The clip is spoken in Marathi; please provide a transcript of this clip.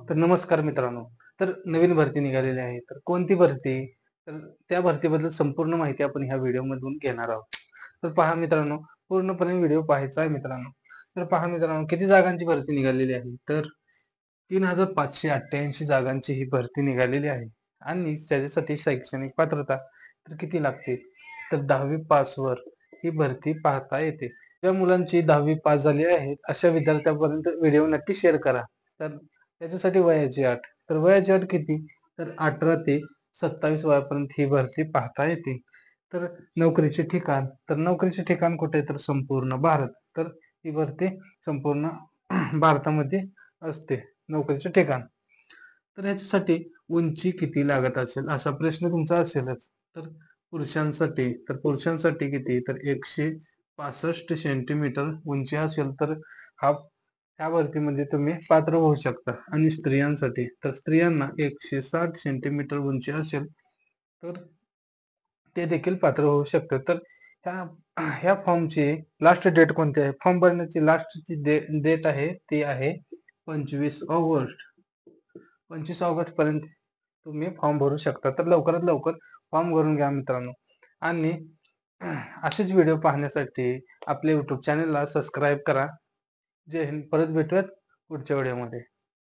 तर नमस्कार मित्रांनो. तर नवीन भरती निघालेली आहे. तर कोणती भरती? तर त्या भरतीबद्दल संपूर्ण माहिती आपण ह्या व्हिडिओमधून घेणार आहोत. तर पहा मित्रांनो, पूर्णपणे व्हिडिओ पाहायचा आहे मित्रांनो. तर पहा मित्रांनो, किती जागांची भरती निघालेली आहे? तर 3,588 जागांची ही भरती निघालेली आहे आणि त्याच्यासाठी शैक्षणिक पात्रता तर किती लागते? तर 10वी पासवर ही भरती पाहता येते. ज्या मुलांची 10वी पास झाली आहे, अशा विद्यार्थ्यांपर्यंत व्हिडिओ नक्की शेअर करा. तर त्याच्यासाठी वयाची अट. तर वयाची अट किती? तर 18 ते 27 वयापर्यंत ही भरती पाहता येते. तर नोकरीचे ठिकाण. तर नोकरीचे ठिकाण कुठे? तर संपूर्ण भारत. तर ही भरती संपूर्ण भारतामध्ये असते नोकरीचे ठिकाण. तर ह्याच्यासाठी उंची किती लागत असेल असा प्रश्न तुमचा असेलच. तर पुरुषांसाठी किती? तर 165 सेंटीमीटर उंची असेल तर हा ह्या भरतीमध्ये तुम्ही पात्र होऊ शकता. आणि स्त्रियांसाठी तर स्त्रियांना 160 सेंटीमीटर उंची असेल तर ते देखील पात्र होऊ शकतात. तर ह्या ह्या फॉर्मची लास्ट डेट कोणती आहे? फॉर्म भरण्याची लास्टची डेट आहे ती आहे 25 ऑगस्ट. 25 ऑगस्ट पर्यंत तुम्ही फॉर्म भरू शकता. तर लवकरात लवकर फॉर्म भरून घ्या मित्रांनो. आणि असेच व्हिडिओ पाहण्यासाठी आपल्या YouTube चॅनलला सबस्क्राईब करा. जय हिंद. परत भेटूयात पुढच्या व्हिडिओमध्ये.